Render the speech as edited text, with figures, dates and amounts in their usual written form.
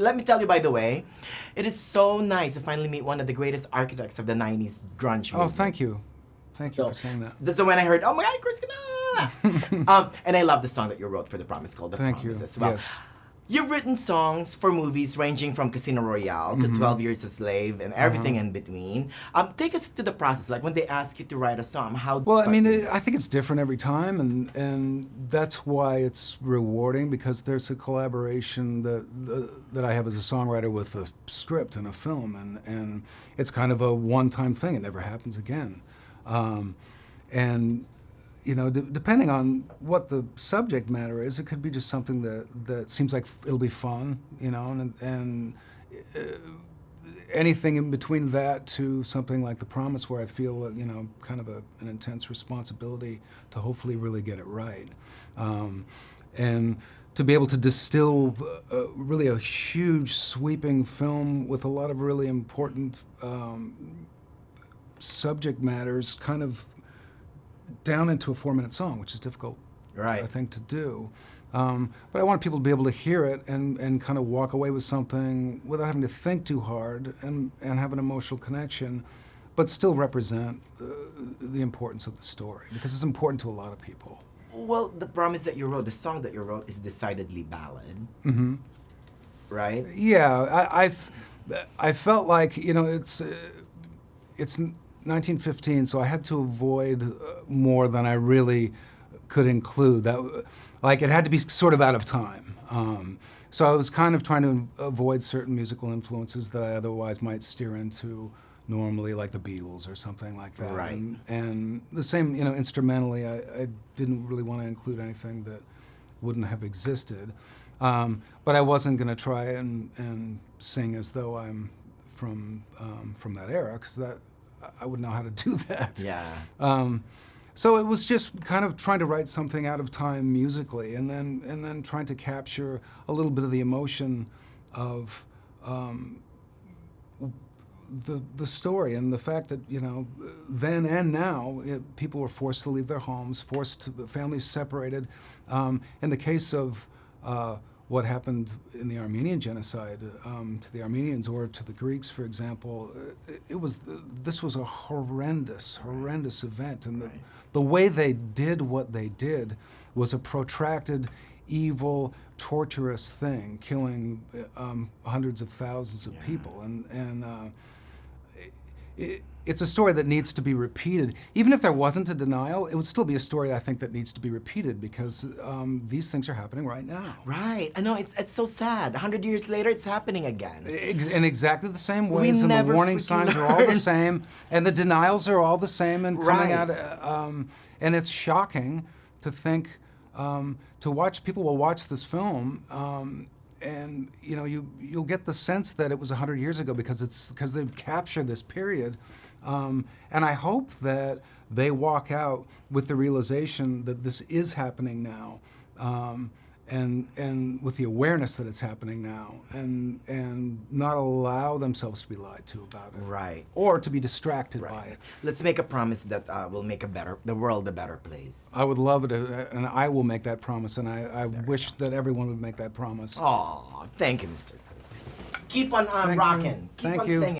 Let me tell you, by the way, it is so nice to finally meet one of the greatest architects of the 90s grunge movement. Oh, thank you. Thank you for saying that. So when I heard, oh my God, Christina! And I love the song that you wrote for The Promise called The Promise as well. Yes. You've written songs for movies ranging from Casino Royale to 12 Years a Slave and everything in between. Take us to the process, like when they ask you to write a song, how Well, I mean, I think it's different every time, and that's why it's rewarding, because there's a collaboration that I have as a songwriter with a script and a film, and it's kind of a one-time thing. It never happens again. And you know, depending on what the subject matter is, it could be just something that seems like it'll be fun, you know, and anything in between that to something like The Promise, where I feel, you know, kind of an intense responsibility to hopefully really get it right. And to be able to distill really a huge, sweeping film with a lot of really important subject matters kind of down into a 4-minute song, which is difficult, right, I think, to do. But I want people to be able to hear it and kind of walk away with something without having to think too hard and have an emotional connection, but still represent the importance of the story, because it's important to a lot of people. Well, The Promise that you wrote, the song that you wrote, is decidedly ballad, right? Yeah, I felt like, you know, it's 1915, so I had to avoid more than I really could include. That, like, it had to be sort of out of time. So I was kind of trying to avoid certain musical influences that I otherwise might steer into normally, like the Beatles or something like that. Right. And the same, you know, instrumentally, I didn't really want to include anything that wouldn't have existed. But I wasn't going to try and sing as though I'm from that era, because I wouldn't know how to do that. Yeah. So it was just kind of trying to write something out of time musically, and then trying to capture a little bit of the emotion of the story, and the fact that, you know, then and now people were forced to leave their homes, families separated. In the case of what happened in the Armenian genocide to the Armenians or to the Greeks, for example, this was a horrendous event, and the way they did what they did was a protracted, evil, torturous thing, killing hundreds of thousands of people, and it's a story that needs to be repeated. Even if there wasn't a denial, it would still be a story, I think, that needs to be repeated, because these things are happening right now. Right. I know, it's so sad. 100 years later, it's happening again. In exactly the same ways, and the warning signs are all the same, and the denials are all the same, and coming out, and it's shocking to think, to watch, people will watch this film, and you know, you'll get the sense that it was 100 years ago, because they've captured this period, and I hope that they walk out with the realization that this is happening now, and with the awareness that it's happening now, and not allow themselves to be lied to about it, right, or to be distracted by it. Let's make a promise that will make the world a better place. I would love it, and I will make that promise, and I wish that everyone would make that promise. Oh, thank you, Mr. Chris. Keep on rocking. Keep on singing.